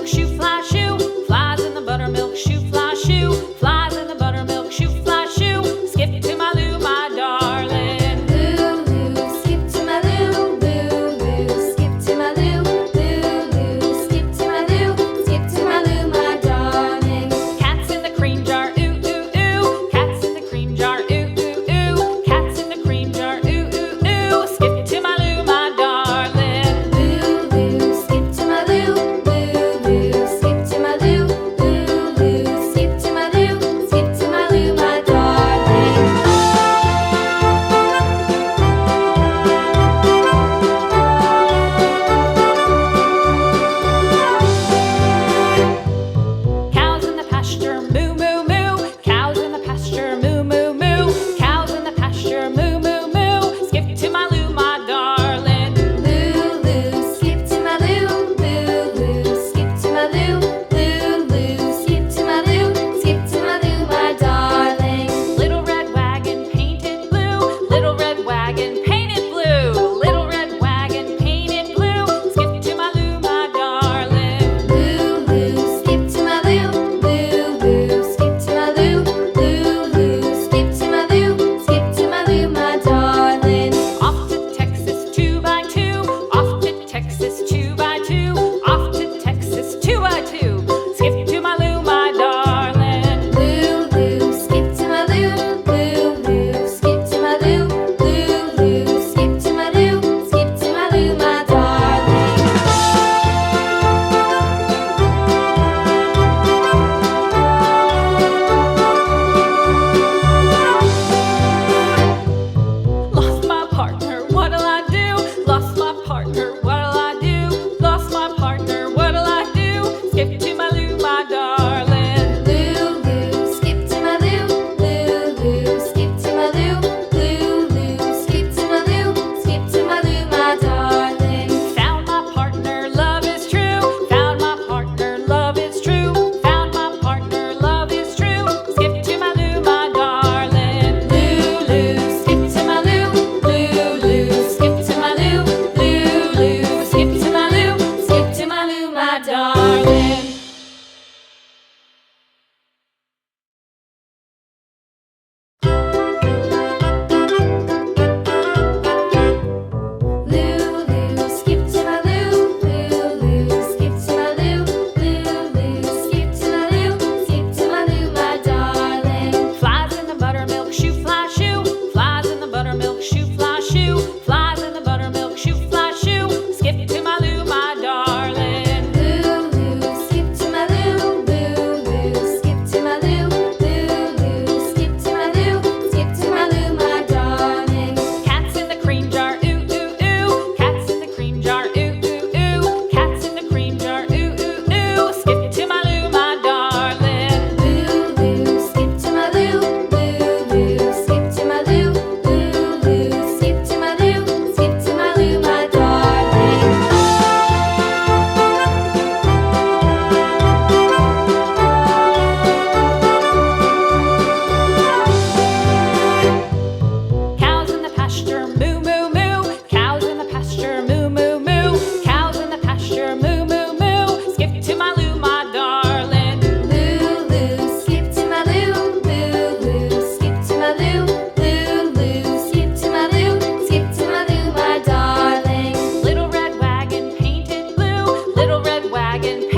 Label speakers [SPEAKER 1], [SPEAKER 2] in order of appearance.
[SPEAKER 1] buttermilk shoe fly shoe. Flies in the buttermilk shoe fly shoe. Flies in the buttermilk shoe fly shoe. Skip to my Lou, my darling.
[SPEAKER 2] Lou, skip to my Lou, Lou, skip to my Lou, Lou, skip to my Lou, skip to my Lou, my darling.
[SPEAKER 1] Cats in the cream jar, ooh, ooh, ooh. Cats in the cream jar, ooh, ooh, ooh. Cats in the cream jar, ooh, ooh, ooh. Skip to my Lou, my darling.
[SPEAKER 2] Lou, skip to my Lou, Lou, skip to my Lou, Lou, skip to my Lou, skip to my Lou, my darling.
[SPEAKER 1] Cows in the pasture, moo, moo, moo. Cows in the pasture, moo, moo, moo. Cows in the pasture, moo, moo, moo. Skip to my Lou, my darling.
[SPEAKER 2] Lou, skip to my Lou, Lou, skip to my Lou, Lou, skip to my Lou, skip to my Lou, my darling.
[SPEAKER 1] Little red wagon painted blue. Little red wagon painted blue. Little red wagon painted blue. Skip to my Lou, my darling.
[SPEAKER 2] Lou, skip to my Lou, Lou, skip to my Lou, Lou, skip to my Lou, skip to my Lou, my darling.
[SPEAKER 1] Off to Texas 2x2. Off to Texas 2x2. Off to Texas 2x2. Skip to my Lou, my darling.
[SPEAKER 2] Lou, skip to my Lou, Lou, skip to my Lou, Lou, skip to my Lou, skip to my Lou, my darling.
[SPEAKER 1] Lost my partner, what'll I do? Lost my partner, what'll I do? Lost my partner, what'll I do? Skip to my Lou, my darling.
[SPEAKER 2] Lou, skip to my Lou, Lou, skip to my Lou, Lou, skip to my Lou, skip to my Lou, my darling.
[SPEAKER 1] Found my partner, love is true. Found my partner, love is true. Found my partner, love is true. Skip to my Lou, my darling.
[SPEAKER 2] Lou, skip to my Lou, Lou, skip to my Lou, Lou, skip to my Lou, skip to my Lou, my darling. Lou, skip to my Lou, skip to my Lou, skip to my Lou, skip to my Lou, my darling.
[SPEAKER 1] Flies in the buttermilk shoe fly shoe. Flies in the buttermilk shoe fly shoe. Flies in the buttermilk shoe fly shoe. Skip to my Lou, my darling.
[SPEAKER 2] Lou, skip to my Lou, skip to my Lou, skip to my Lou, skip to my Lou, my darling.
[SPEAKER 1] Cats in the cream jar, ooh, ooh, ooh. Cats in the cream jar, ooh, ooh, ooh. Cats in the cream jar, ooh, ooh, ooh. Skip to my Lou, my darling.
[SPEAKER 2] Lou, skip to my Lou, skip to my Lou, skip to my Lou, skip to my Lou, my darling.
[SPEAKER 1] Cows in the pasture, moo, moo, moo. Cows in the pasture, moo, moo, moo. Cows in the pasture, moo, moo, moo. Skip to my Lou, my darling.
[SPEAKER 2] Lou, skip to my Lou, skip to my Lou, skip to my Lou, skip to my Lou, my darling.
[SPEAKER 1] Little red wagon painted blue. Little red wagon